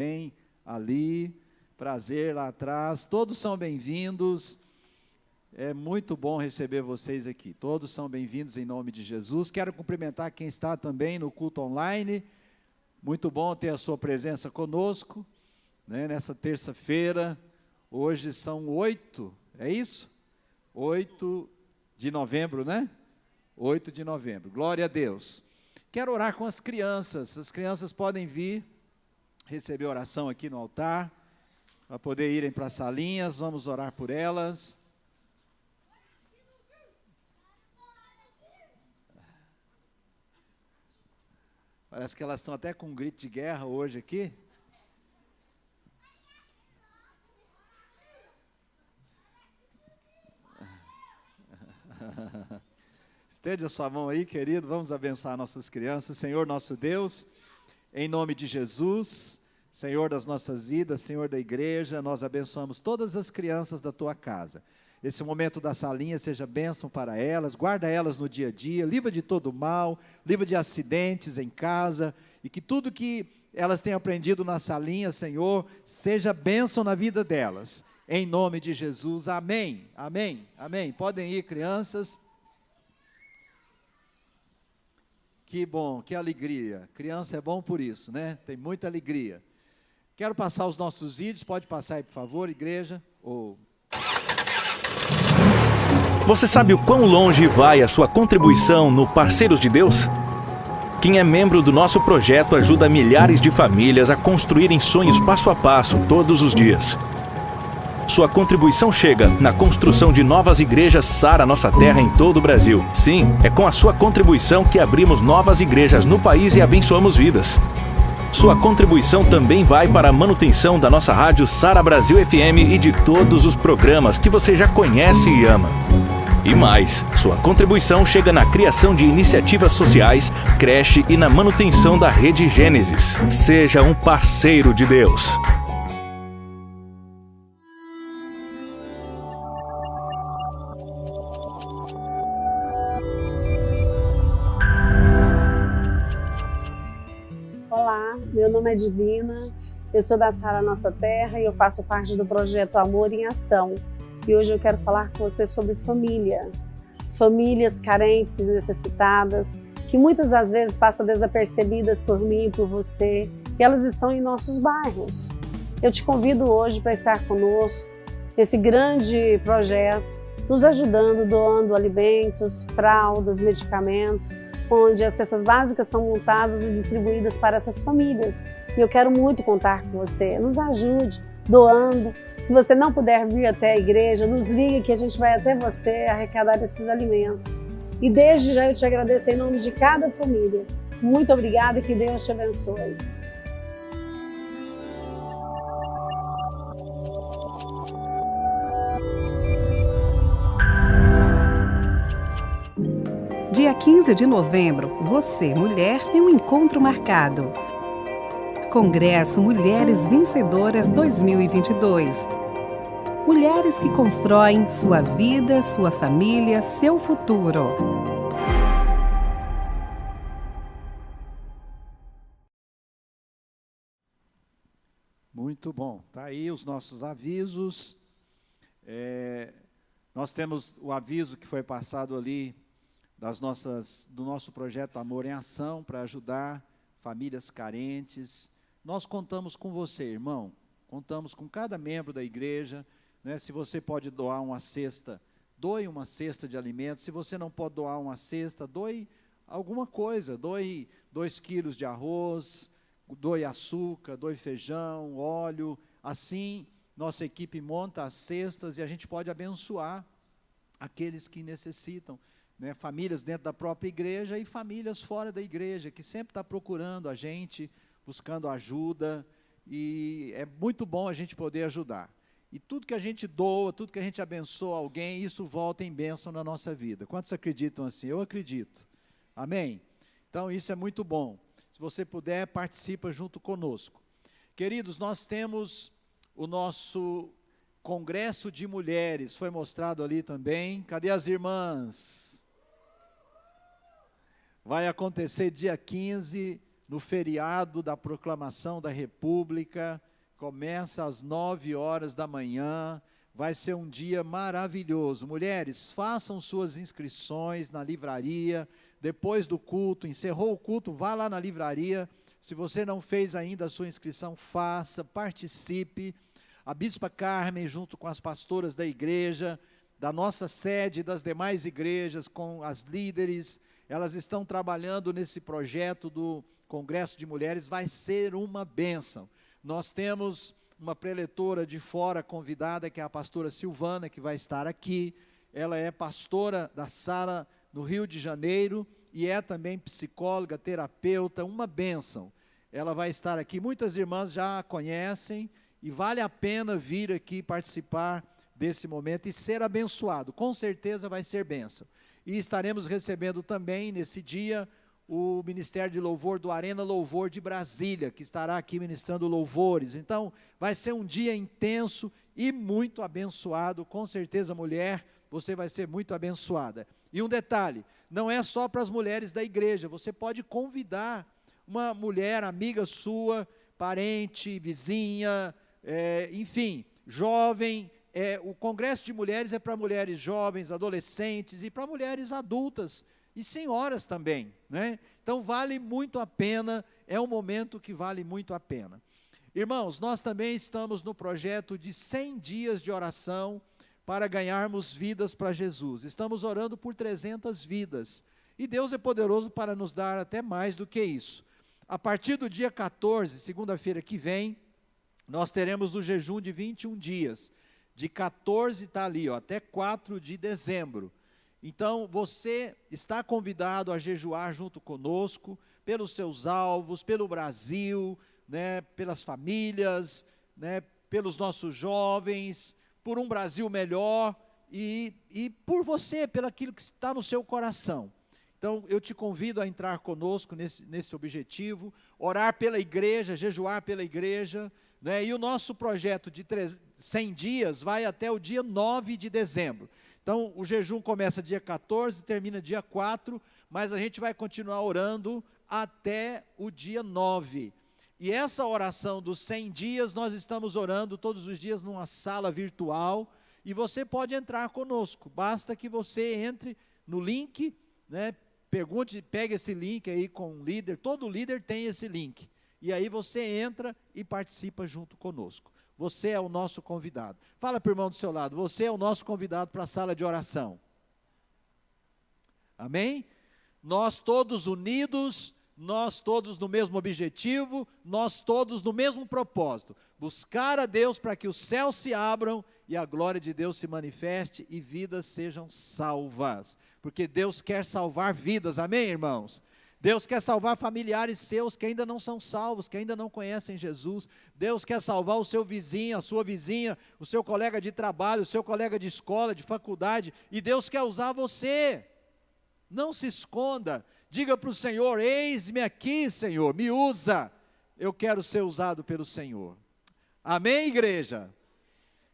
Bem, ali, prazer lá atrás, todos são bem-vindos, é muito bom receber vocês aqui, todos são bem-vindos em nome de Jesus. Quero cumprimentar quem está também no culto online, muito bom ter a sua presença conosco, né, nessa terça-feira. Hoje são 8, é isso? 8 de novembro, né? 8 de novembro, glória a Deus. Quero orar com as crianças podem vir receber oração aqui no altar, para poder irem para as salinhas, vamos orar por elas. Parece que elas estão até com um grito de guerra hoje aqui. Estende a sua mão aí, querido, vamos abençoar nossas crianças. Senhor nosso Deus, em nome de Jesus, Senhor das nossas vidas, Senhor da igreja, nós abençoamos todas as crianças da tua casa. Esse momento da salinha seja bênção para elas, guarda elas no dia a dia, livra de todo mal, livra de acidentes em casa, e que tudo que elas têm aprendido na salinha, Senhor, seja bênção na vida delas. Em nome de Jesus, amém, amém, amém. Podem ir, crianças. Que bom, que alegria. Criança é bom por isso, né? Tem muita alegria. Quero passar os nossos vídeos, pode passar aí, por favor, igreja. Você sabe o quão longe vai a sua contribuição no Parceiros de Deus? Quem é membro do nosso projeto ajuda milhares de famílias a construírem sonhos passo a passo, todos os dias. Sua contribuição chega na construção de novas igrejas Sara Nossa Terra em todo o Brasil. Sim, é com a sua contribuição que abrimos novas igrejas no país e abençoamos vidas. Sua contribuição também vai para a manutenção da nossa rádio Sara Brasil FM e de todos os programas que você já conhece e ama. E mais, sua contribuição chega na criação de iniciativas sociais, creche e na manutenção da Rede Gênesis. Seja um parceiro de Deus. Meu nome é Divina, eu sou da Sara Nossa Terra e eu faço parte do projeto Amor em Ação. E hoje eu quero falar com você sobre família. Famílias carentes e necessitadas, que muitas das vezes passam desapercebidas por mim e por você, e elas estão em nossos bairros. Eu te convido hoje para estar conosco nesse grande projeto, nos ajudando, doando alimentos, fraldas, medicamentos, onde as cestas básicas são montadas e distribuídas para essas famílias. E eu quero muito contar com você. Nos ajude doando. Se você não puder vir até a igreja, nos ligue que a gente vai até você arrecadar esses alimentos. E desde já eu te agradeço em nome de cada família. Muito obrigada e que Deus te abençoe. Dia 15 de novembro, você, mulher, tem um encontro marcado. Congresso Mulheres Vencedoras 2022. Mulheres que constroem sua vida, sua família, seu futuro. Muito bom, tá aí os nossos avisos. Nós temos o aviso que foi passado ali do nosso projeto Amor em Ação, para ajudar famílias carentes. Nós contamos com você, irmão, contamos com cada membro da igreja, né? Se você pode doar uma cesta, doe uma cesta de alimentos. Se você não pode doar uma cesta, doe alguma coisa, doe 2 quilos de arroz, doe açúcar, doe feijão, óleo. Assim, nossa equipe monta as cestas e a gente pode abençoar aqueles que necessitam. Né, famílias dentro da própria igreja e famílias fora da igreja, que sempre está procurando a gente, buscando ajuda, e é muito bom a gente poder ajudar. E tudo que a gente doa, tudo que a gente abençoa alguém, isso volta em bênção na nossa vida. Quantos acreditam assim? Eu acredito. Amém? Então isso é muito bom. Se você puder, participa junto conosco. Queridos, nós temos o nosso Congresso de Mulheres, foi mostrado ali também. Cadê as irmãs? Vai acontecer dia 15 no feriado da proclamação da República, começa às 9 horas da manhã, vai ser um dia maravilhoso. Mulheres, façam suas inscrições na livraria, depois do culto, encerrou o culto, vá lá na livraria. Se você não fez ainda a sua inscrição, faça, participe. A Bispa Carmen, junto com as pastoras da igreja, da nossa sede e das demais igrejas, com as líderes, elas estão trabalhando nesse projeto do Congresso de Mulheres, vai ser uma bênção. Nós temos uma preletora de fora convidada, que é a pastora Silvana, que vai estar aqui. Ela é pastora da Sara no Rio de Janeiro e é também psicóloga, terapeuta, uma bênção. Ela vai estar aqui, muitas irmãs já a conhecem e vale a pena vir aqui participar desse momento e ser abençoado. Com certeza vai ser bênção. E estaremos recebendo também nesse dia o Ministério de Louvor do Arena Louvor de Brasília, que estará aqui ministrando louvores. Então, vai ser um dia intenso e muito abençoado. Com certeza, mulher, você vai ser muito abençoada. E um detalhe, não é só para as mulheres da igreja, você pode convidar uma mulher, amiga sua, parente, vizinha, enfim, jovem. O Congresso de Mulheres é para mulheres jovens, adolescentes e para mulheres adultas, e senhoras também, né? Então vale muito a pena, é um momento que vale muito a pena. Irmãos, nós também estamos no projeto de 100 dias de oração para ganharmos vidas para Jesus. Estamos orando por 300 vidas, e Deus é poderoso para nos dar até mais do que isso. A partir do dia 14, segunda-feira que vem, nós teremos o jejum de 21 dias, de 14 está ali, até 4 de dezembro. Então, você está convidado a jejuar junto conosco, pelos seus alvos, pelo Brasil, né, pelas famílias, né, pelos nossos jovens, por um Brasil melhor e por você, pelo aquilo que está no seu coração. Então, eu te convido a entrar conosco nesse objetivo, orar pela igreja, jejuar pela igreja, né, e o nosso projeto de 100 dias vai até o dia 9 de dezembro. Então, o jejum começa dia 14, termina dia 4, mas a gente vai continuar orando até o dia 9. E essa oração dos 100 dias, nós estamos orando todos os dias numa sala virtual, e você pode entrar conosco, basta que você entre no link, né, pergunte, pegue esse link aí com o líder, todo líder tem esse link, e aí você entra e participa junto conosco. Você é o nosso convidado. Fala para o irmão do seu lado, você é o nosso convidado para a sala de oração. Amém? Nós todos unidos, nós todos no mesmo objetivo, nós todos no mesmo propósito. Buscar a Deus para que os céus se abram e a glória de Deus se manifeste e vidas sejam salvas. Porque Deus quer salvar vidas, amém, irmãos? Deus quer salvar familiares seus que ainda não são salvos, que ainda não conhecem Jesus. Deus quer salvar o seu vizinho, a sua vizinha, o seu colega de trabalho, o seu colega de escola, de faculdade. E Deus quer usar você. Não se esconda. Diga para o Senhor, eis-me aqui, Senhor, me usa. Eu quero ser usado pelo Senhor. Amém, igreja?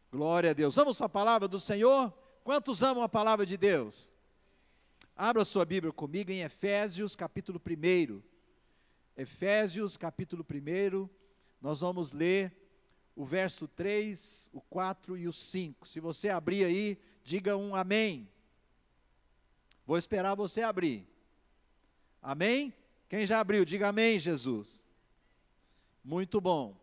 Glória a Deus. Vamos para a palavra do Senhor? Quantos amam a palavra de Deus? Abra sua Bíblia comigo em Efésios capítulo 1. Efésios capítulo 1, nós vamos ler o verso 3, o 4 e o 5. Se você abrir aí, diga um amém. Vou esperar você abrir. Amém? Quem já abriu, diga amém, Jesus. Muito bom.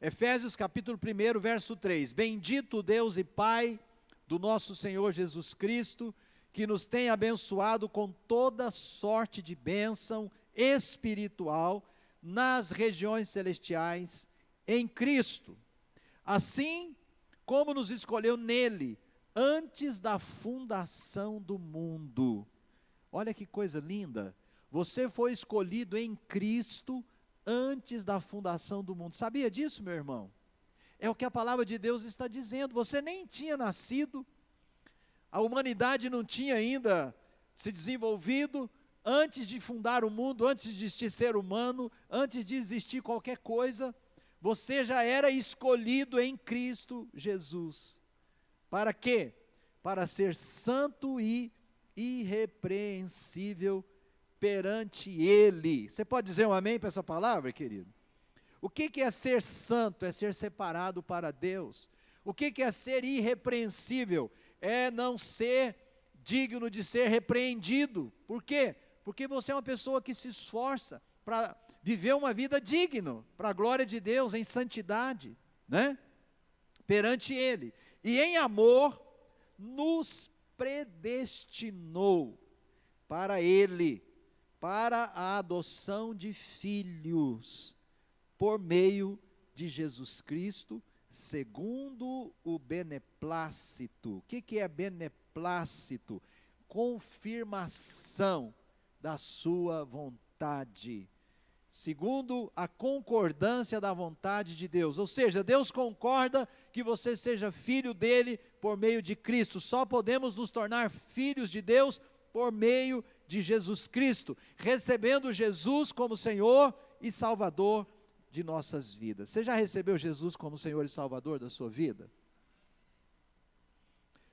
Efésios capítulo 1, verso 3. Bendito Deus e Pai do nosso Senhor Jesus Cristo, que nos tem abençoado com toda sorte de bênção espiritual nas regiões celestiais em Cristo, assim como nos escolheu nele, antes da fundação do mundo. Olha que coisa linda, você foi escolhido em Cristo antes da fundação do mundo. Sabia disso, meu irmão? É o que a palavra de Deus está dizendo, você nem tinha nascido, a humanidade não tinha ainda se desenvolvido, antes de fundar o mundo, antes de existir ser humano, antes de existir qualquer coisa, você já era escolhido em Cristo Jesus. Para quê? Para ser santo e irrepreensível perante Ele. Você pode dizer um amém para essa palavra, querido? O que é ser santo? É ser separado para Deus. O que é ser irrepreensível? É não ser digno de ser repreendido. Por quê? Porque você é uma pessoa que se esforça para viver uma vida digna, para a glória de Deus, em santidade, né? Perante Ele. E em amor, nos predestinou para Ele, para a adoção de filhos, por meio de Jesus Cristo, segundo o beneplácito. O que é beneplácito? Confirmação da sua vontade, segundo a concordância da vontade de Deus. Ou seja, Deus concorda que você seja filho dele por meio de Cristo. Só podemos nos tornar filhos de Deus por meio de Jesus Cristo, recebendo Jesus como Senhor e Salvador de nossas vidas. Você já recebeu Jesus como Senhor e Salvador da sua vida?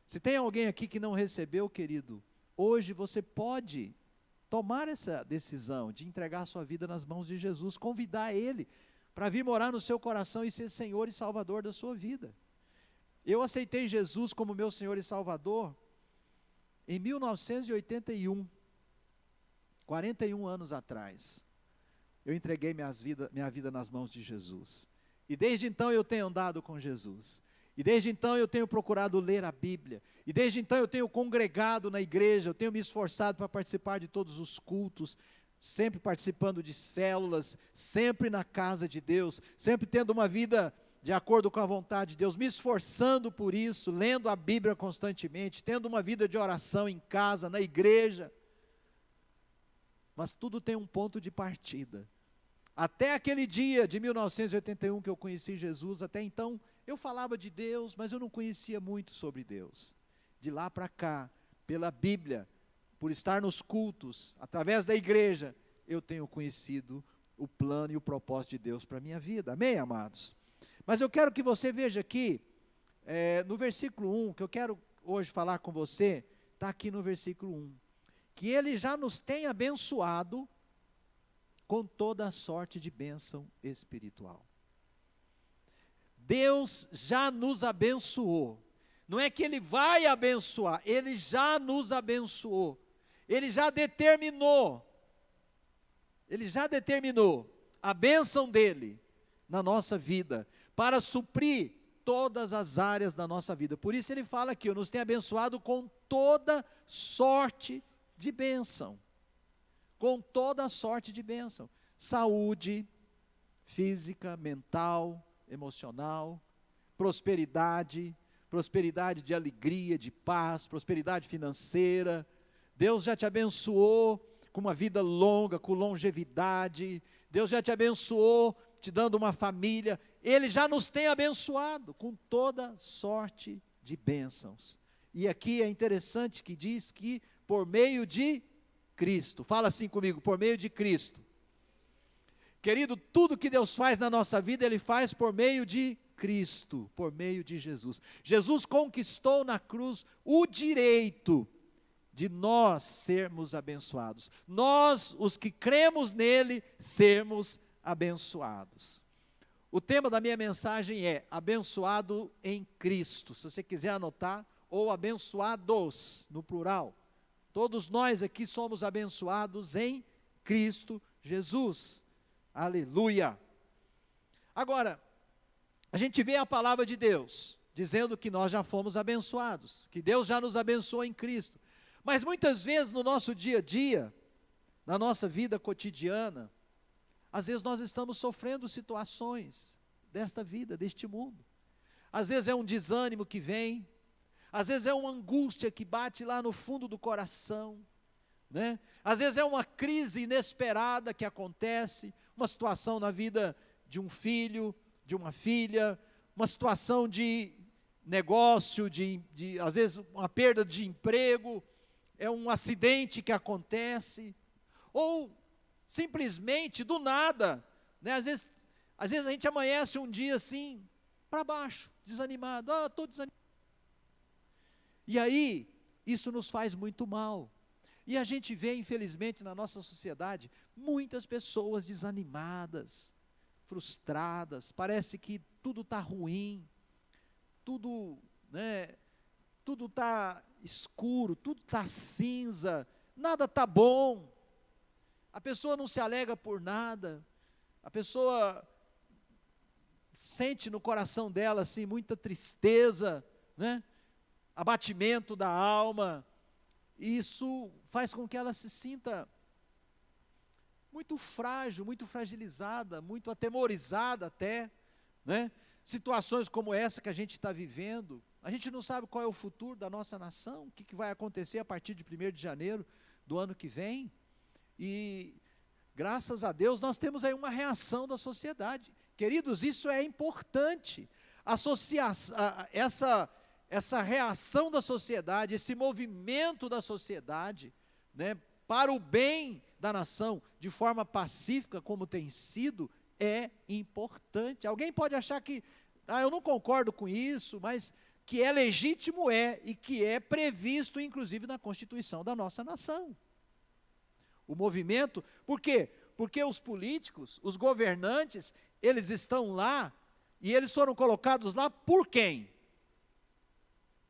Se tem alguém aqui que não recebeu, querido, hoje você pode tomar essa decisão de entregar a sua vida nas mãos de Jesus, convidar Ele para vir morar no seu coração e ser Senhor e Salvador da sua vida. Eu aceitei Jesus como meu Senhor e Salvador em 1981, 41 anos atrás. Eu entreguei minha vida nas mãos de Jesus. E desde então eu tenho andado com Jesus. E desde então eu tenho procurado ler a Bíblia. E desde então eu tenho congregado na igreja, eu tenho me esforçado para participar de todos os cultos, sempre participando de células, sempre na casa de Deus, sempre tendo uma vida de acordo com a vontade de Deus, me esforçando por isso, lendo a Bíblia constantemente, tendo uma vida de oração em casa, na igreja. Mas tudo tem um ponto de partida. Até aquele dia de 1981 que eu conheci Jesus, até então eu falava de Deus, mas eu não conhecia muito sobre Deus. De lá para cá, pela Bíblia, por estar nos cultos, através da igreja, eu tenho conhecido o plano e o propósito de Deus para a minha vida. Amém, amados? Mas eu quero que você veja aqui, no versículo 1, que eu quero hoje falar com você, está aqui no versículo 1, que Ele já nos tem abençoado com toda a sorte de bênção espiritual. Deus já nos abençoou. Não é que Ele vai abençoar, Ele já nos abençoou. Ele já determinou a bênção dEle na nossa vida, para suprir todas as áreas da nossa vida. Por isso Ele fala aqui, nos tem abençoado com toda sorte de bênção. Com toda sorte de bênção. Saúde física, mental, emocional, prosperidade de alegria, de paz, prosperidade financeira. Deus já te abençoou com uma vida longa, com longevidade. Deus já te abençoou te dando uma família. Ele já nos tem abençoado com toda sorte de bênçãos. E aqui é interessante que diz que por meio de Cristo. Fala assim comigo, por meio de Cristo. Querido, tudo que Deus faz na nossa vida, Ele faz por meio de Cristo, por meio de Jesus. Jesus conquistou na cruz o direito de nós sermos abençoados. Nós, os que cremos nele, sermos abençoados. O tema da minha mensagem é abençoado em Cristo. Se você quiser anotar, ou abençoados, no plural. Todos nós aqui somos abençoados em Cristo Jesus. Aleluia! Agora, a gente vê a palavra de Deus, dizendo que nós já fomos abençoados, que Deus já nos abençoou em Cristo. Mas muitas vezes no nosso dia a dia, na nossa vida cotidiana, às vezes nós estamos sofrendo situações desta vida, deste mundo. Às vezes é um desânimo que vem, às vezes é uma angústia que bate lá no fundo do coração, né? Às vezes é uma crise inesperada que acontece, uma situação na vida de um filho, de uma filha, uma situação de negócio, às vezes uma perda de emprego, é um acidente que acontece, ou simplesmente do nada, né? Às vezes a gente amanhece um dia assim, para baixo, desanimado, estou desanimado. E aí, isso nos faz muito mal. E a gente vê, infelizmente, na nossa sociedade, muitas pessoas desanimadas, frustradas, parece que tudo está ruim, tudo está escuro, tudo está cinza, nada está bom, a pessoa não se alegra por nada, a pessoa sente no coração dela assim, muita tristeza, abatimento da alma, e isso faz com que ela se sinta muito frágil, muito fragilizada, muito atemorizada até, situações como essa que a gente está vivendo, a gente não sabe qual é o futuro da nossa nação, o que vai acontecer a partir de 1º de janeiro do ano que vem, e graças a Deus nós temos aí uma reação da sociedade. Queridos, isso é importante, essa reação da sociedade, esse movimento da sociedade, para o bem da nação, de forma pacífica, como tem sido, é importante. Alguém pode achar que, eu não concordo com isso, mas que é legítimo e que é previsto, inclusive, na Constituição da nossa nação. O movimento, por quê? Porque os políticos, os governantes, eles estão lá, e eles foram colocados lá por quem?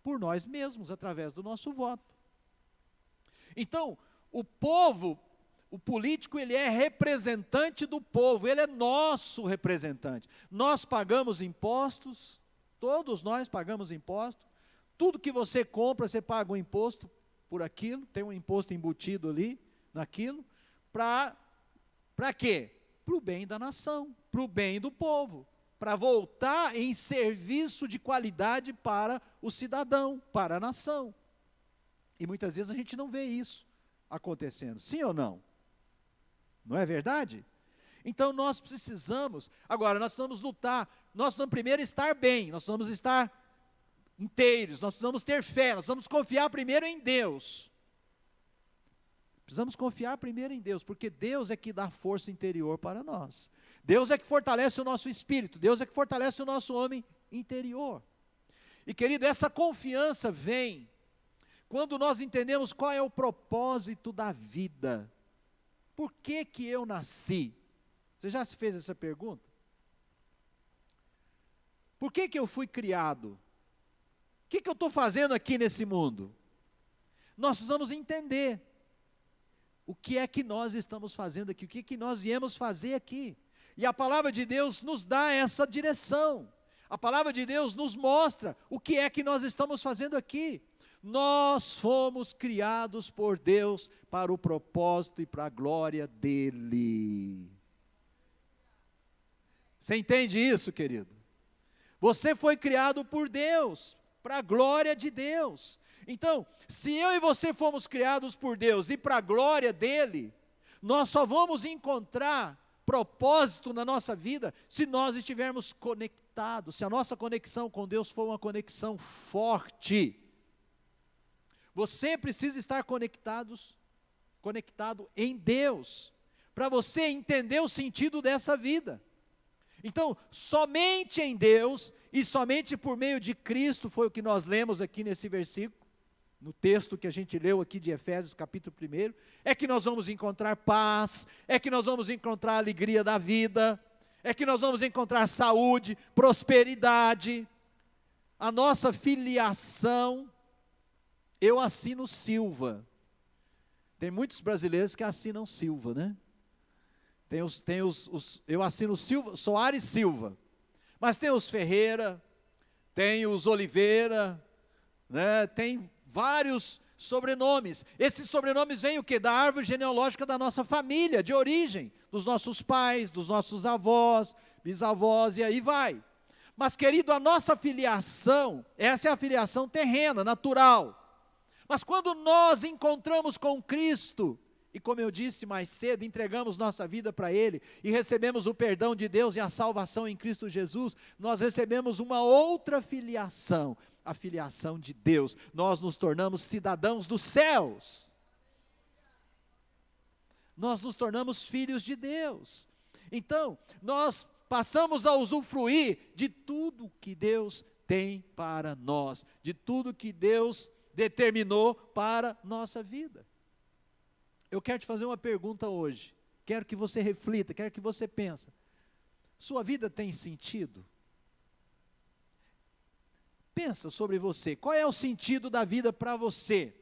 Por nós mesmos, através do nosso voto. Então, o povo, o político, ele é representante do povo, ele é nosso representante. Nós pagamos impostos, todos nós pagamos impostos, tudo que você compra, você paga um imposto por aquilo, tem um imposto embutido ali, naquilo, para quê? Para o bem da nação, para o bem do povo, para voltar em serviço de qualidade para o cidadão, para a nação. E muitas vezes a gente não vê isso acontecendo, sim ou não? Não é verdade? Então nós precisamos, agora nós precisamos lutar, nós precisamos primeiro estar bem, nós precisamos estar inteiros, nós precisamos ter fé, nós precisamos confiar primeiro em Deus. Precisamos confiar primeiro em Deus, porque Deus é que dá força interior para nós. Deus é que fortalece o nosso espírito, Deus é que fortalece o nosso homem interior. E querido, essa confiança vem quando nós entendemos qual é o propósito da vida. Por que que eu nasci? Você já se fez essa pergunta? Por que que eu fui criado? O que que eu estou fazendo aqui nesse mundo? Nós precisamos entender o que é que nós estamos fazendo aqui, o que é que nós viemos fazer aqui. E a palavra de Deus nos dá essa direção. A palavra de Deus nos mostra o que é que nós estamos fazendo aqui. Nós fomos criados por Deus para o propósito e para a glória dEle. Você entende isso, querido? Você foi criado por Deus, para a glória de Deus. Então, se eu e você fomos criados por Deus e para a glória dEle, nós só vamos encontrar propósito na nossa vida se nós estivermos conectados, se a nossa conexão com Deus for uma conexão forte. Você precisa estar conectado em Deus, para você entender o sentido dessa vida. Então, somente em Deus e somente por meio de Cristo, foi o que nós lemos aqui nesse versículo, no texto que a gente leu aqui de Efésios capítulo 1, é que nós vamos encontrar paz, é que nós vamos encontrar a alegria da vida, é que nós vamos encontrar saúde, prosperidade, a nossa filiação. Eu assino Silva. Tem muitos brasileiros que assinam Silva, né? Eu assino Silva, Soares Silva, mas tem os Ferreira, tem os Oliveira, tem vários sobrenomes. Esses sobrenomes vêm o quê? Da árvore genealógica da nossa família, de origem, dos nossos pais, dos nossos avós, bisavós, e aí vai. Mas querido, a nossa filiação, essa é a filiação terrena, natural. Mas quando nós encontramos com Cristo, e como eu disse mais cedo, entregamos nossa vida para Ele, e recebemos o perdão de Deus e a salvação em Cristo Jesus, nós recebemos uma outra filiação, a filiação de Deus. Nós nos tornamos cidadãos dos céus. Nós nos tornamos filhos de Deus. Então, nós passamos a usufruir de tudo que Deus tem para nós, de tudo que Deus determinou para nossa vida. Eu quero te fazer uma pergunta hoje. Quero que você reflita, quero que você pense. Sua vida tem sentido? Pensa sobre você. Qual é o sentido da vida para você?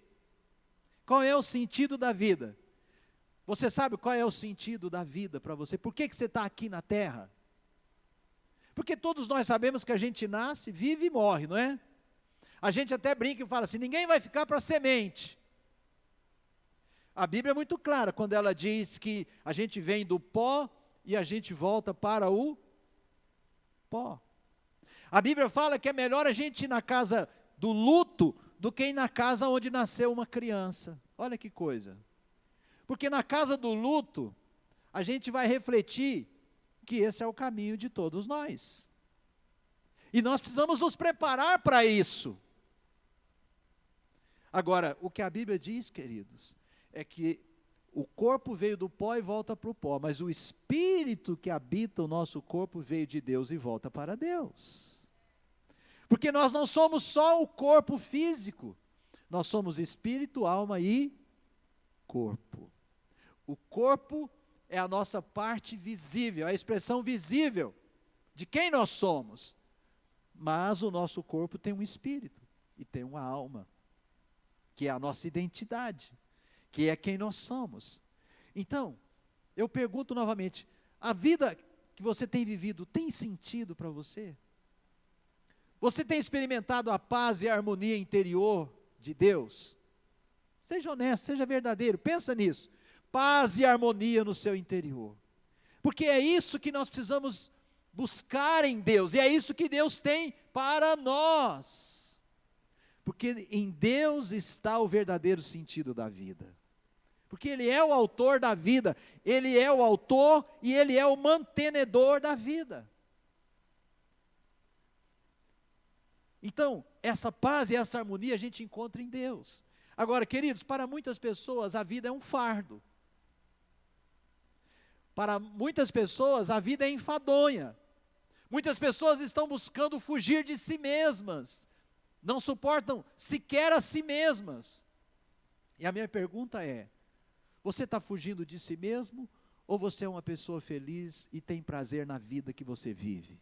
Qual é o sentido da vida? Você sabe qual é o sentido da vida para você? Por que você está aqui na terra? Porque todos nós sabemos que a gente nasce, vive e morre, não é? A gente até brinca e fala assim, ninguém vai ficar para semente. A Bíblia é muito clara quando ela diz que a gente vem do pó e a gente volta para o pó. A Bíblia fala que é melhor a gente ir na casa do luto do que ir na casa onde nasceu uma criança. Olha que coisa. Porque na casa do luto, a gente vai refletir que esse é o caminho de todos nós. E nós precisamos nos preparar para isso. Agora, o que a Bíblia diz, queridos, é que o corpo veio do pó e volta para o pó, mas o espírito que habita o nosso corpo veio de Deus e volta para Deus. Porque nós não somos só o corpo físico, nós somos espírito, alma e corpo. O corpo é a nossa parte visível, a expressão visível de quem nós somos. Mas o nosso corpo tem um espírito e tem uma alma, que é a nossa identidade, que é quem nós somos. Então, eu pergunto novamente, a vida que você tem vivido tem sentido para você? Você tem experimentado a paz e a harmonia interior de Deus? Seja honesto, seja verdadeiro, pensa nisso. Paz e harmonia no seu interior. Porque é isso que nós precisamos buscar em Deus, e é isso que Deus tem para nós. Porque em Deus está o verdadeiro sentido da vida. Porque Ele é o autor da vida, Ele é o autor e Ele é o mantenedor da vida. Então, essa paz e essa harmonia a gente encontra em Deus. Agora, queridos, para muitas pessoas a vida é um fardo. Para muitas pessoas a vida é enfadonha. Muitas pessoas estão buscando fugir de si mesmas. Não suportam sequer a si mesmas. E a minha pergunta é, você está fugindo de si mesmo? Ou você é uma pessoa feliz e tem prazer na vida que você vive?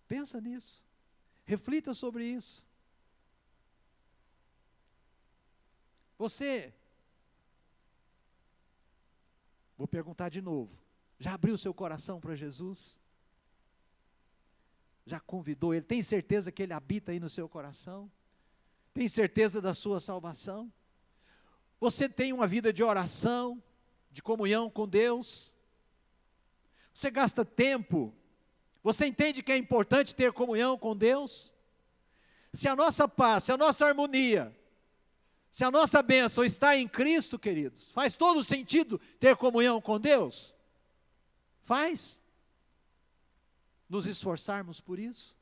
Pensa nisso. Reflita sobre isso. Você, vou perguntar de novo, já abriu seu coração para Jesus? Já convidou Ele? Tem certeza que Ele habita aí no seu coração? Tem certeza da sua salvação? Você tem uma vida de oração, de comunhão com Deus? Você gasta tempo? Você entende que é importante ter comunhão com Deus? Se a nossa paz, se a nossa harmonia, se a nossa bênção está em Cristo, queridos, faz todo sentido ter comunhão com Deus? Faz? Nos esforçarmos por isso?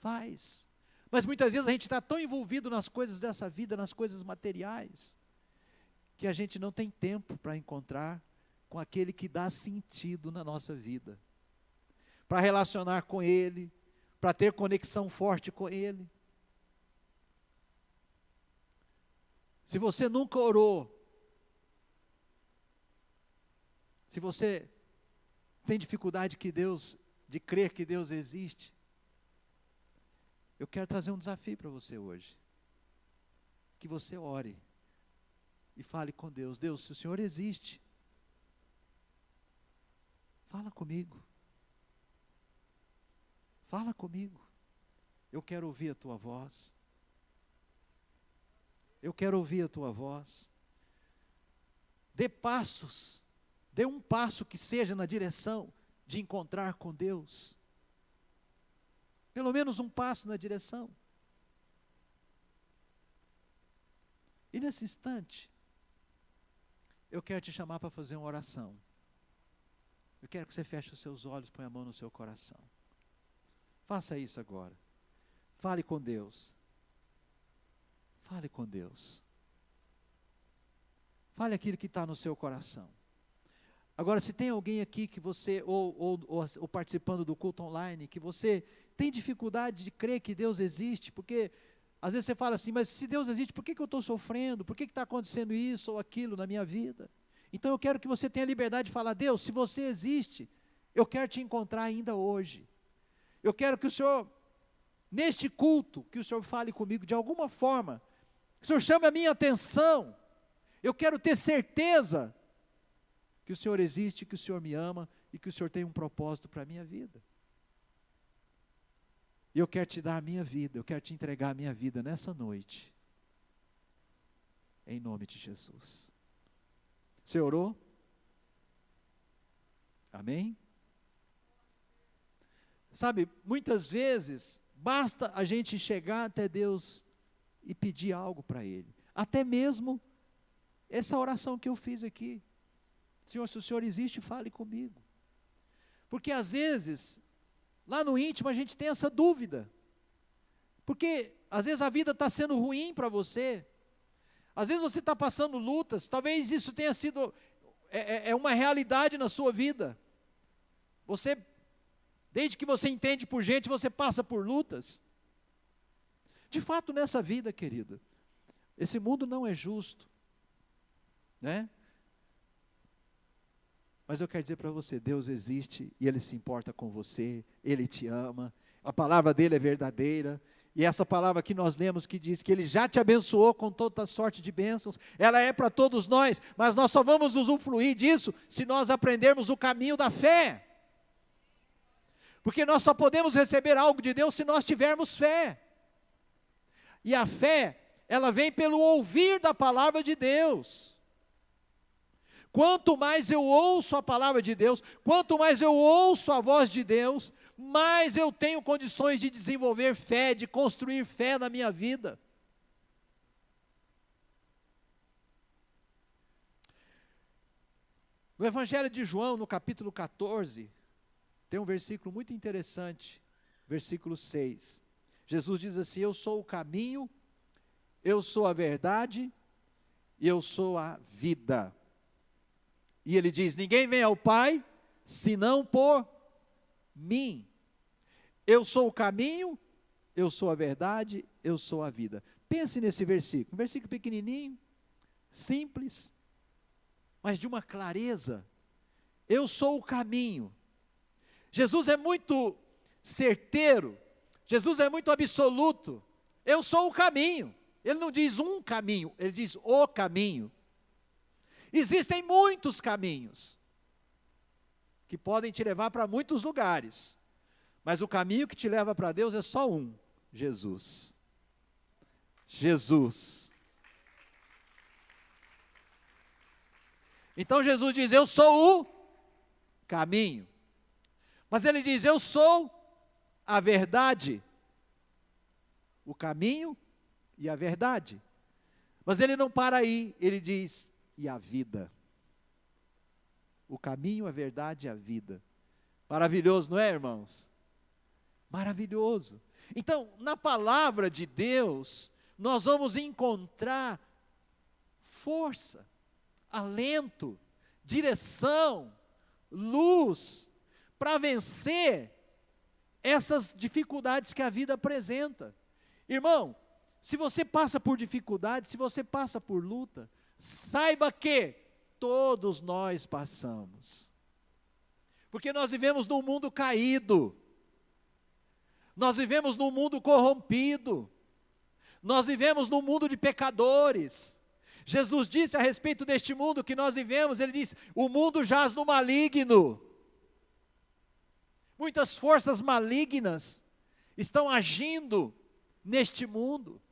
Faz. Mas muitas vezes a gente está tão envolvido nas coisas dessa vida, nas coisas materiais, que a gente não tem tempo para encontrar com aquele que dá sentido na nossa vida. Para relacionar com Ele, para ter conexão forte com Ele. Se você nunca orou, se você tem dificuldade de crer que Deus existe, eu quero trazer um desafio para você hoje. Que você ore e fale com Deus. Deus, se o Senhor existe, fala comigo. Fala comigo. Eu quero ouvir a tua voz. Eu quero ouvir a tua voz. Dê passos. Dê um passo que seja na direção de encontrar com Deus. Pelo menos um passo na direção. E nesse instante, eu quero te chamar para fazer uma oração. Eu quero que você feche os seus olhos, ponha a mão no seu coração. Faça isso agora. Fale com Deus. Fale com Deus. Fale aquilo que está no seu coração. Agora, se tem alguém aqui que você, ou participando do culto online, que você tem dificuldade de crer que Deus existe, porque Às vezes você fala assim, mas se Deus existe, por que eu estou sofrendo? Por que está acontecendo isso ou aquilo na minha vida? Então eu quero que você tenha liberdade de falar, Deus, se você existe, eu quero te encontrar ainda hoje. Eu quero que o Senhor, neste culto, que o Senhor fale comigo de alguma forma, que o Senhor chame a minha atenção. Eu quero ter certeza que o Senhor existe, que o Senhor me ama e que o Senhor tem um propósito para a minha vida. E eu quero te dar a minha vida, eu quero te entregar a minha vida nessa noite. Em nome de Jesus. Você orou? Amém? Sabe, muitas vezes, basta a gente chegar até Deus e pedir algo para Ele. Até mesmo essa oração que eu fiz aqui. Senhor, se o Senhor existe, fale comigo. Porque às vezes, lá no íntimo a gente tem essa dúvida. Porque às vezes a vida está sendo ruim para você. Às vezes você está passando lutas. Talvez isso tenha sido uma realidade na sua vida. Você, desde que você entende por gente, você passa por lutas. De fato, nessa vida, querido, esse mundo não é justo, né? Mas eu quero dizer para você, Deus existe e Ele se importa com você, Ele te ama, a palavra dEle é verdadeira, e essa palavra que nós lemos que diz que Ele já te abençoou com toda sorte de bênçãos, ela é para todos nós, mas nós só vamos usufruir disso se nós aprendermos o caminho da fé, porque nós só podemos receber algo de Deus se nós tivermos fé, e a fé, ela vem pelo ouvir da palavra de Deus. Quanto mais eu ouço a palavra de Deus, quanto mais eu ouço a voz de Deus, mais eu tenho condições de desenvolver fé, de construir fé na minha vida. No Evangelho de João, no capítulo 14, tem um versículo muito interessante, versículo 6. Jesus diz assim, eu sou o caminho, eu sou a verdade, e eu sou a vida. E ele diz, ninguém vem ao Pai, senão por mim. Eu sou o caminho, eu sou a verdade, eu sou a vida. Pense nesse versículo, um versículo pequenininho, simples, mas de uma clareza. Eu sou o caminho. Jesus é muito certeiro, Jesus é muito absoluto. Eu sou o caminho. Ele não diz um caminho, ele diz o caminho. Existem muitos caminhos que podem te levar para muitos lugares, mas o caminho que te leva para Deus é só um: Jesus. Jesus. Então Jesus diz, eu sou o caminho, mas ele diz, eu sou a verdade, o caminho e a verdade. Mas ele não para aí, ele diz, e a vida. O caminho, a verdade e a vida. Maravilhoso, não é, irmãos? Maravilhoso. Então, na palavra de Deus, nós vamos encontrar força, alento, direção, luz, para vencer essas dificuldades que a vida apresenta. Irmão, se você passa por dificuldade, se você passa por luta, saiba que todos nós passamos. Porque nós vivemos num mundo caído, nós vivemos num mundo corrompido, nós vivemos num mundo de pecadores. Jesus disse a respeito deste mundo que nós vivemos, ele disse, o mundo jaz no maligno. Muitas forças malignas estão agindo neste mundo.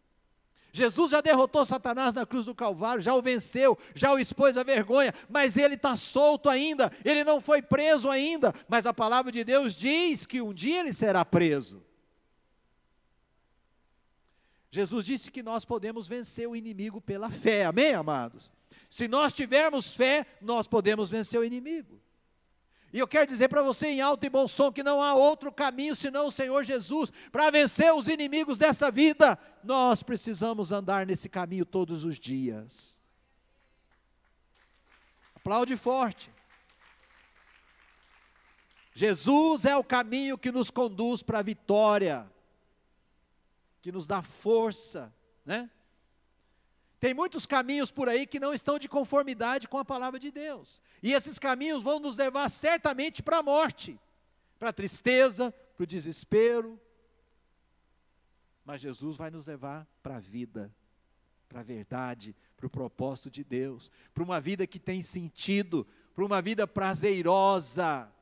Jesus já derrotou Satanás na cruz do Calvário, já o venceu, já o expôs à vergonha, mas ele está solto ainda, ele não foi preso ainda, mas a palavra de Deus diz que um dia ele será preso. Jesus disse que nós podemos vencer o inimigo pela fé, amém, amados? Se nós tivermos fé, nós podemos vencer o inimigo. E eu quero dizer para você em alto e bom som que não há outro caminho senão o Senhor Jesus. Para vencer os inimigos dessa vida, nós precisamos andar nesse caminho todos os dias. Aplaude forte. Jesus é o caminho que nos conduz para a vitória. que nos dá força, né? Tem muitos caminhos por aí que não estão de conformidade com a palavra de Deus. E esses caminhos vão nos levar certamente para a morte, para a tristeza, para o desespero. Mas Jesus vai nos levar para a vida, para a verdade, para o propósito de Deus, para uma vida que tem sentido, para uma vida prazerosa.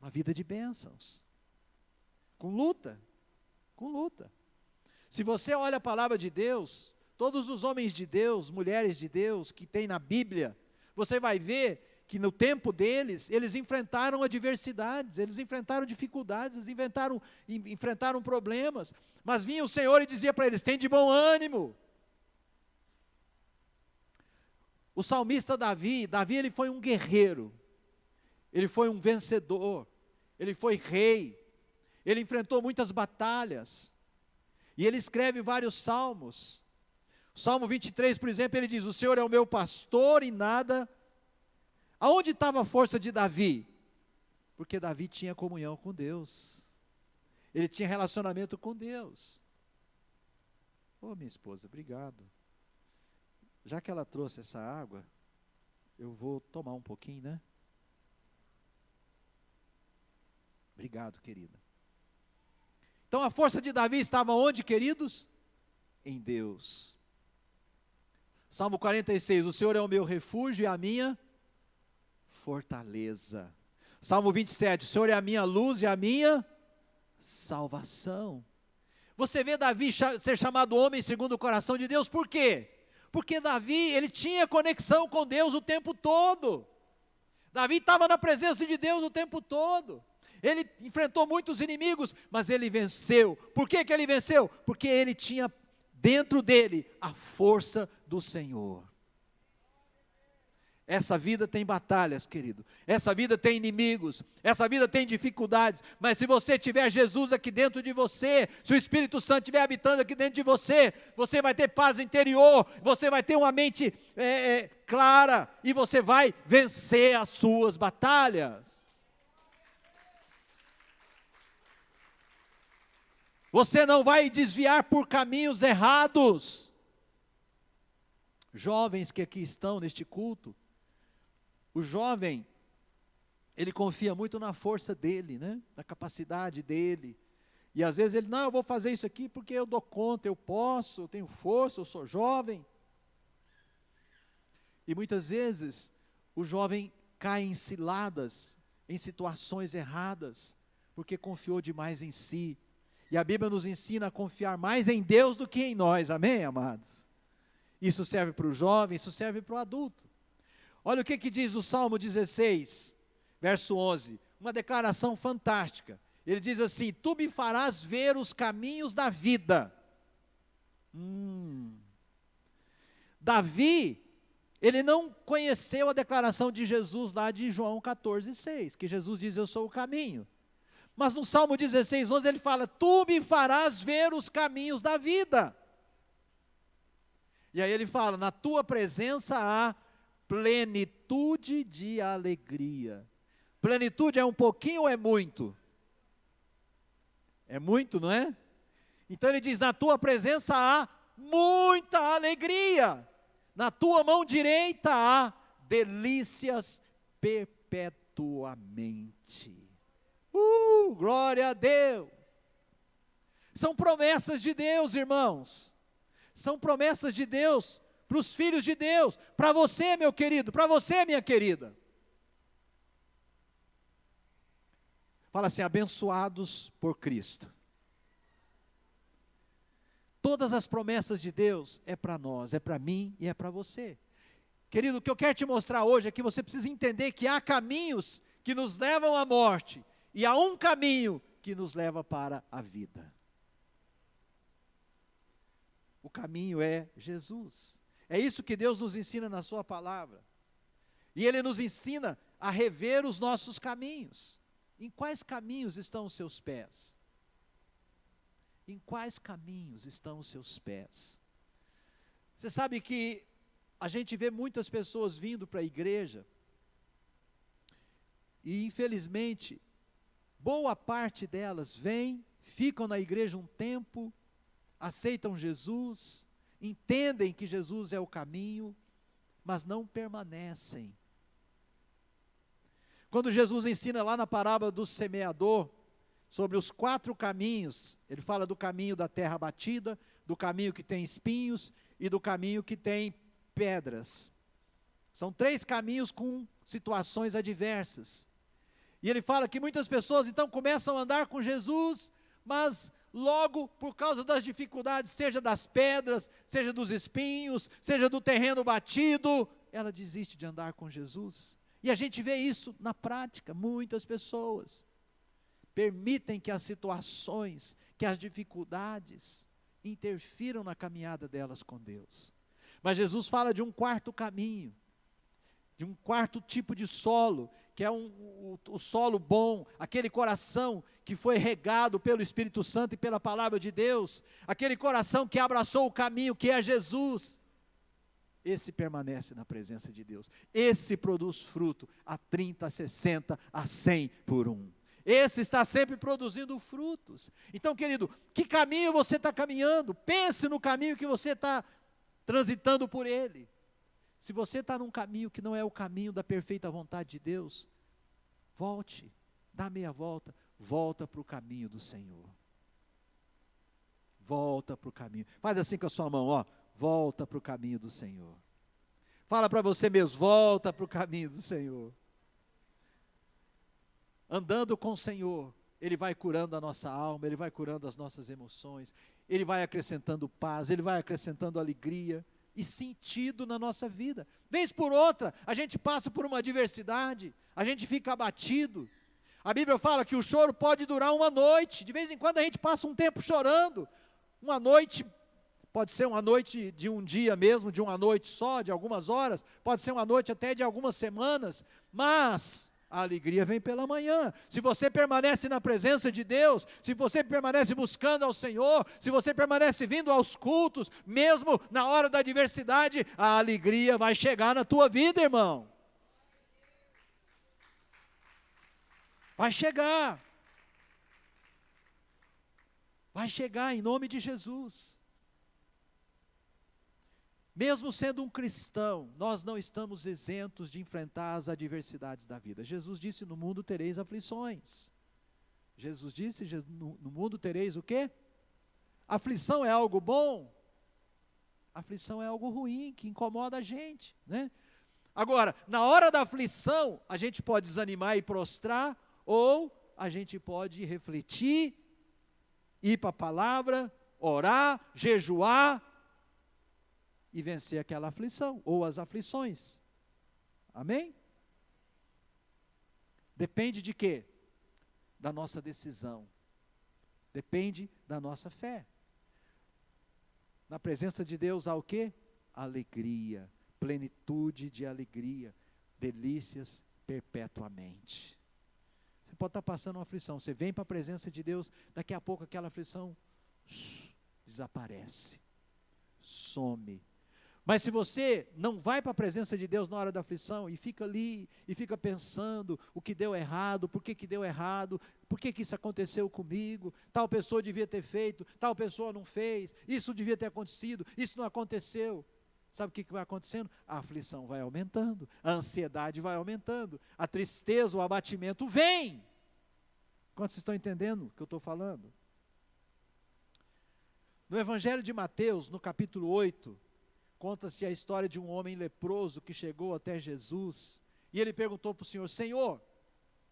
Uma vida de bênçãos. Com luta, com luta. Se você olha a palavra de Deus, todos os homens de Deus, mulheres de Deus que tem na Bíblia, você vai ver que no tempo deles, eles enfrentaram adversidades, eles enfrentaram dificuldades, eles enfrentaram problemas, mas vinha o Senhor e dizia para eles: tem de bom ânimo. O salmista Davi ele foi um guerreiro, ele foi um vencedor, ele foi rei, ele enfrentou muitas batalhas, e ele escreve vários salmos. O Salmo 23, por exemplo, ele diz: o Senhor é o meu pastor e nada. Aonde estava a força de Davi? Porque Davi tinha comunhão com Deus, ele tinha relacionamento com Deus. Minha esposa, obrigado. Já que ela trouxe essa água, eu vou tomar um pouquinho, né? Obrigado, querida. Então a força de Davi estava onde, queridos? Em Deus. Salmo 46, o Senhor é o meu refúgio e a minha fortaleza. Salmo 27, o Senhor é a minha luz e a minha salvação. Você vê Davi ser chamado homem segundo o coração de Deus, por quê? Porque Davi, ele tinha conexão com Deus o tempo todo. Davi estava na presença de Deus o tempo todo. Ele enfrentou muitos inimigos, mas ele venceu. Por que ele venceu? Porque ele tinha dentro dele a força do Senhor. Essa vida tem batalhas, querido. Essa vida tem inimigos. Essa vida tem dificuldades. Mas se você tiver Jesus aqui dentro de você, se o Espírito Santo estiver habitando aqui dentro de você, você vai ter paz interior, você vai ter uma mente clara, e você vai vencer as suas batalhas. Você não vai desviar por caminhos errados. Jovens que aqui estão neste culto, o jovem, ele confia muito na força dele, né? Na capacidade dele. E às vezes ele, não, eu vou fazer isso aqui porque eu dou conta, eu posso, eu tenho força, eu sou jovem. E muitas vezes o jovem cai em ciladas, em situações erradas, porque confiou demais em si. E a Bíblia nos ensina a confiar mais em Deus do que em nós, amém, amados? Isso serve para o jovem, isso serve para o adulto. Olha o que diz o Salmo 16, verso 11, uma declaração fantástica. Ele diz assim: tu me farás ver os caminhos da vida. Davi, ele não conheceu a declaração de Jesus lá de João 14:6, que Jesus diz: eu sou o caminho. Mas no Salmo 16, 11, ele fala: tu me farás ver os caminhos da vida. E aí ele fala: na tua presença há plenitude de alegria. Plenitude é um pouquinho ou é muito? É muito, não é? Então ele diz: na tua presença há muita alegria. Na tua mão direita há delícias perpetuamente. Glória a Deus. São promessas de Deus, irmãos. São promessas de Deus para os filhos de Deus, para você, meu querido, para você, minha querida. Fala assim: abençoados por Cristo. Todas as promessas de Deus é para nós, é para mim e é para você. Querido, o que eu quero te mostrar hoje é que você precisa entender que há caminhos que nos levam à morte, e há um caminho que nos leva para a vida. O caminho é Jesus. É isso que Deus nos ensina na sua palavra. E Ele nos ensina a rever os nossos caminhos. Em quais caminhos estão os seus pés? Em quais caminhos estão os seus pés? Você sabe que a gente vê muitas pessoas vindo para a igreja, e infelizmente, boa parte delas vem, ficam na igreja um tempo, aceitam Jesus, entendem que Jesus é o caminho, mas não permanecem. Quando Jesus ensina lá na parábola do semeador, sobre os 4 caminhos, ele fala do caminho da terra batida, do caminho que tem espinhos e do caminho que tem pedras. São 3 caminhos com situações adversas. E ele fala que muitas pessoas então começam a andar com Jesus, mas logo por causa das dificuldades, seja das pedras, seja dos espinhos, seja do terreno batido, ela desiste de andar com Jesus. E a gente vê isso na prática, muitas pessoas permitem que as situações, que as dificuldades interfiram na caminhada delas com Deus. Mas Jesus fala de um 4º caminho, de um 4º tipo de solo, que é o solo bom, aquele coração que foi regado pelo Espírito Santo e pela palavra de Deus, aquele coração que abraçou o caminho que é Jesus. Esse permanece na presença de Deus, esse produz fruto a 30, a 60, a 100 por 1. Esse está sempre produzindo frutos. Então, querido, que caminho você está caminhando? Pense no caminho que você está transitando por ele. Se você está num caminho que não é o caminho da perfeita vontade de Deus, volte, dá meia volta, volta para o caminho do Senhor. Volta para o caminho. Faz assim com a sua mão, ó, volta para o caminho do Senhor. Fala para você mesmo, volta para o caminho do Senhor. Andando com o Senhor, Ele vai curando a nossa alma, Ele vai curando as nossas emoções, Ele vai acrescentando paz, Ele vai acrescentando alegria e sentido na nossa vida. Vez por outra, a gente passa por uma adversidade, a gente fica abatido. A Bíblia fala que o choro pode durar uma noite, de vez em quando a gente passa um tempo chorando, uma noite, pode ser uma noite de um dia mesmo, de uma noite só, de algumas horas, pode ser uma noite até de algumas semanas, mas a alegria vem pela manhã. Se você permanece na presença de Deus, se você permanece buscando ao Senhor, se você permanece vindo aos cultos, mesmo na hora da adversidade, a alegria vai chegar na tua vida, irmão. Vai chegar. Vai chegar em nome de Jesus. Mesmo sendo um cristão, nós não estamos isentos de enfrentar as adversidades da vida. Jesus disse, no mundo tereis aflições. Jesus disse, no mundo tereis o quê? Aflição é algo bom? Aflição é algo ruim, que incomoda a gente, né? Agora, na hora da aflição, a gente pode desanimar e prostrar, ou a gente pode refletir, ir para a palavra, orar, jejuar, e vencer aquela aflição, ou as aflições. Amém? Depende de quê? Da nossa decisão. Depende da nossa fé. Na presença de Deus há o quê? Alegria, plenitude de alegria, delícias perpetuamente. Você pode estar passando uma aflição, você vem para a presença de Deus, daqui a pouco aquela aflição desaparece, some. Mas se você não vai para a presença de Deus na hora da aflição e fica ali, e fica pensando o que deu errado, por que deu errado, por que isso aconteceu comigo, tal pessoa devia ter feito, tal pessoa não fez, isso devia ter acontecido, isso não aconteceu. Sabe o que vai acontecendo? A aflição vai aumentando, a ansiedade vai aumentando, a tristeza, o abatimento vem. Quantos estão entendendo o que eu estou falando? No Evangelho de Mateus, no capítulo 8, conta-se a história de um homem leproso que chegou até Jesus, e ele perguntou para o Senhor, Senhor,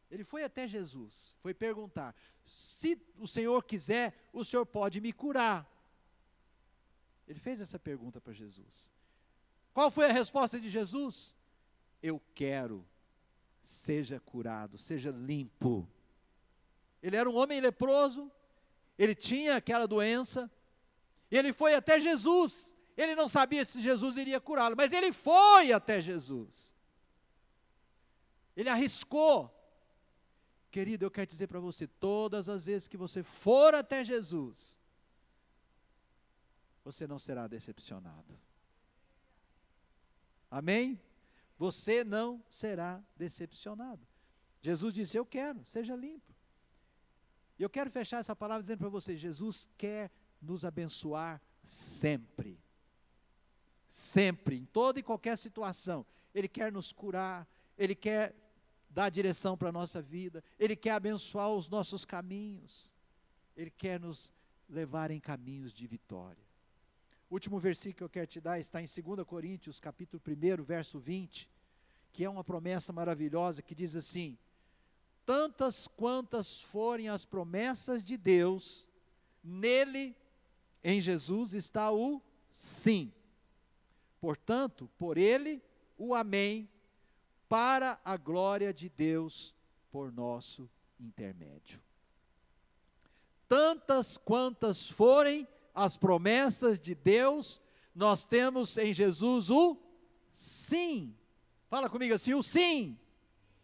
ele foi até Jesus, foi perguntar, se o Senhor quiser, o Senhor pode me curar. Ele fez essa pergunta para Jesus. Qual foi a resposta de Jesus? Eu quero, seja curado, seja limpo. Ele era um homem leproso, ele tinha aquela doença, e ele foi até Jesus. Ele não sabia se Jesus iria curá-lo, mas ele foi até Jesus. Ele arriscou. Querido, eu quero dizer para você, todas as vezes que você for até Jesus, você não será decepcionado. Amém? Você não será decepcionado. Jesus disse, eu quero, seja limpo. E eu quero fechar essa palavra dizendo para você, Jesus quer nos abençoar sempre. Sempre, em toda e qualquer situação. Ele quer nos curar, Ele quer dar direção para a nossa vida, Ele quer abençoar os nossos caminhos, Ele quer nos levar em caminhos de vitória. O último versículo que eu quero te dar está em 2 Coríntios, capítulo 1, verso 20, que é uma promessa maravilhosa que diz assim: tantas quantas forem as promessas de Deus, nele, em Jesus, está o sim. Portanto, por ele, o amém, para a glória de Deus, por nosso intermédio. Tantas quantas forem as promessas de Deus, nós temos em Jesus o sim. Fala comigo assim, o sim.